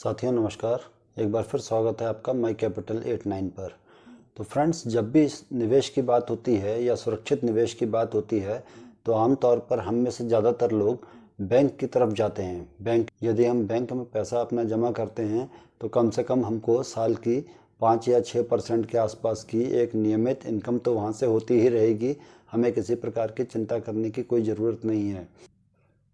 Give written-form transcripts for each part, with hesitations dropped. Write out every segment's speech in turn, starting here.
साथियों नमस्कार। एक बार फिर स्वागत है आपका माई कैपिटल 89 पर। तो फ्रेंड्स, जब भी निवेश की बात होती है या सुरक्षित निवेश की बात होती है तो आमतौर पर हम में से ज़्यादातर लोग बैंक की तरफ जाते हैं। यदि हम बैंक में पैसा अपना जमा करते हैं तो कम से कम हमको साल की 5 या 6% के आसपास की एक नियमित इनकम तो वहाँ से होती ही रहेगी। हमें किसी प्रकार की चिंता करने की कोई ज़रूरत नहीं है।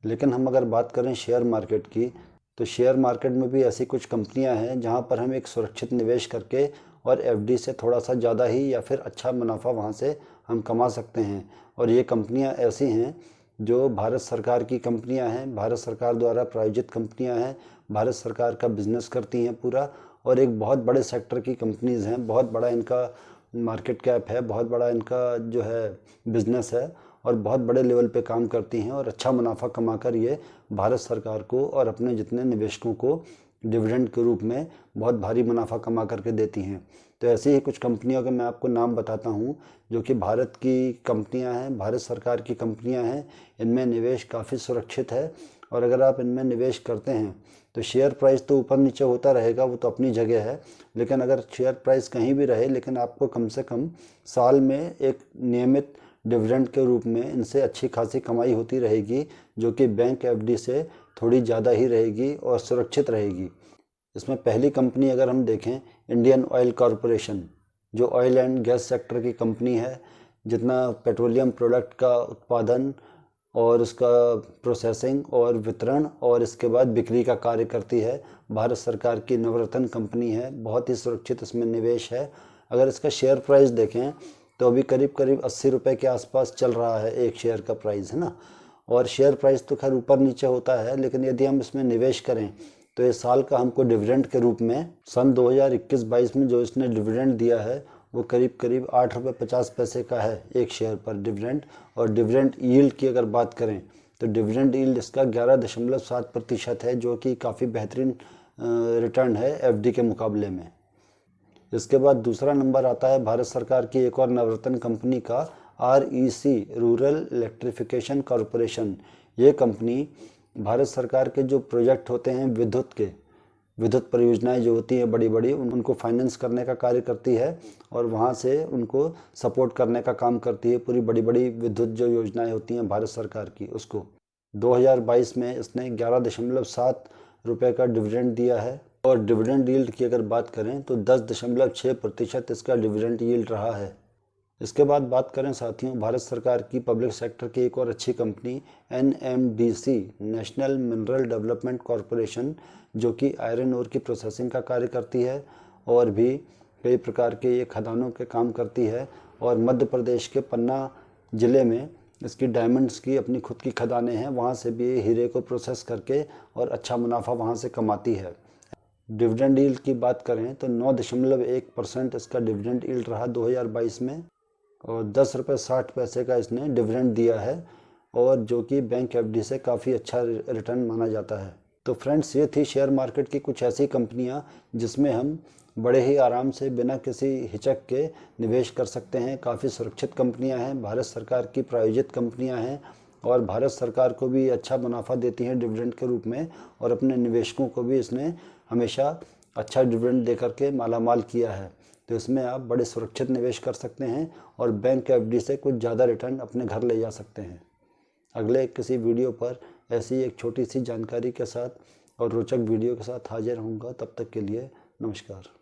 लेकिन हम अगर बात करें शेयर मार्केट की, तो शेयर मार्केट में भी ऐसी कुछ कंपनियां हैं जहां पर हम एक सुरक्षित निवेश करके और एफडी से थोड़ा सा ज़्यादा ही या फिर अच्छा मुनाफा वहां से हम कमा सकते हैं। और ये कंपनियां ऐसी हैं जो भारत सरकार की कंपनियां हैं, भारत सरकार द्वारा प्रायोजित कंपनियां हैं, भारत सरकार का बिजनेस करती हैं पूरा, और एक बहुत बड़े सेक्टर की कंपनीज़ हैं। बहुत बड़ा इनका मार्केट कैप है, बहुत बड़ा इनका जो है बिजनेस है और बहुत बड़े लेवल पे काम करती हैं और अच्छा मुनाफा कमाकर ये भारत सरकार को और अपने जितने निवेशकों को डिविडेंड के रूप में बहुत भारी मुनाफा कमा करके देती हैं। तो ऐसी ही कुछ कंपनियों के मैं आपको नाम बताता हूँ जो कि भारत की कंपनियाँ हैं, भारत सरकार की कंपनियाँ हैं। इनमें निवेश काफ़ी सुरक्षित है और अगर आप इनमें निवेश करते हैं तो शेयर प्राइस तो ऊपर नीचे होता रहेगा, वो तो अपनी जगह है। लेकिन अगर शेयर प्राइस कहीं भी रहे, लेकिन आपको कम से कम साल में एक नियमित डिविडेंड के रूप में इनसे अच्छी खासी कमाई होती रहेगी, जो कि बैंक एफडी से थोड़ी ज़्यादा ही रहेगी और सुरक्षित रहेगी। इसमें पहली कंपनी अगर हम देखें, इंडियन ऑयल कॉरपोरेशन, जो ऑयल एंड गैस सेक्टर की कंपनी है। जितना पेट्रोलियम प्रोडक्ट का उत्पादन और उसका प्रोसेसिंग और वितरण और इसके बाद बिक्री का कार्य करती है, भारत सरकार की नवरत्न कंपनी है। बहुत ही सुरक्षित इसमें निवेश है। अगर इसका शेयर प्राइस देखें तो अभी करीब करीब 80 रुपये के आसपास चल रहा है एक शेयर का प्राइस, है ना। और शेयर प्राइस तो खैर ऊपर नीचे होता है, लेकिन यदि हम इसमें निवेश करें तो ये साल का हमको डिविडेंड के रूप में सन 2021-22 में जो इसने डिविडेंड दिया है वो करीब करीब 8 रुपये 50 पैसे का है एक शेयर पर डिविडेंड। और डिविडेंड यील्ड की अगर बात करें तो डिविडेंड यील्ड इसका 11.7% है, जो कि काफ़ी बेहतरीन रिटर्न है एफडी के मुकाबले में। इसके बाद दूसरा नंबर आता है भारत सरकार की एक और नवरत्न कंपनी का, REC, रूरल इलेक्ट्रिफिकेशन कॉरपोरेशन। ये कंपनी भारत सरकार के जो प्रोजेक्ट होते हैं विद्युत परियोजनाएं जो होती हैं बड़ी बड़ी, उनको फाइनेंस करने का कार्य करती है और वहाँ से उनको सपोर्ट करने का काम करती है। पूरी बड़ी बड़ी विद्युत जो योजनाएं होती हैं भारत सरकार की, उसको 2022 में इसने 11.7 रुपये का डिविडेंड दिया है। और डिविडेंड यील्ड की अगर बात करें तो 10.6% इसका डिविडेंड यील्ड रहा है। इसके बाद बात करें साथियों, भारत सरकार की पब्लिक सेक्टर की एक और अच्छी company NMDC, national mineral development corporation, जो कि आयरन ओर की प्रोसेसिंग का कार्य करती है और भी कई प्रकार के ये खदानों के काम करती है। और मध्य प्रदेश के पन्ना ज़िले में इसकी डायमंड्स की अपनी खुद की खदानें हैं, वहाँ से भी ये हीरे को प्रोसेस करके और अच्छा मुनाफा वहाँ से कमाती है। डिविडेंड यील्ड की बात करें तो 9.1% इसका डिविडेंड यील्ड रहा 2022 में और 10 रुपये 60 पैसे का इसने डिविडेंड दिया है, और जो कि बैंक एफडी से काफ़ी अच्छा रिटर्न माना जाता है। तो फ्रेंड्स, ये थी शेयर मार्केट की कुछ ऐसी कंपनियां जिसमें हम बड़े ही आराम से बिना किसी हिचक के निवेश कर सकते हैं। काफ़ी सुरक्षित कंपनियां हैं, भारत सरकार की प्रायोजित कंपनियां हैं और भारत सरकार को भी अच्छा मुनाफा देती हैं डिविडेंड के रूप में, और अपने निवेशकों को भी इसने हमेशा अच्छा डिविडेंड दे करके मालामाल किया है। तो इसमें आप बड़े सुरक्षित निवेश कर सकते हैं और बैंक एफडी से कुछ ज़्यादा रिटर्न अपने घर ले जा सकते हैं। अगले किसी वीडियो पर ऐसी एक छोटी सी जानकारी के साथ और रोचक वीडियो के साथ हाजिर होऊंगा। तब तक के लिए नमस्कार।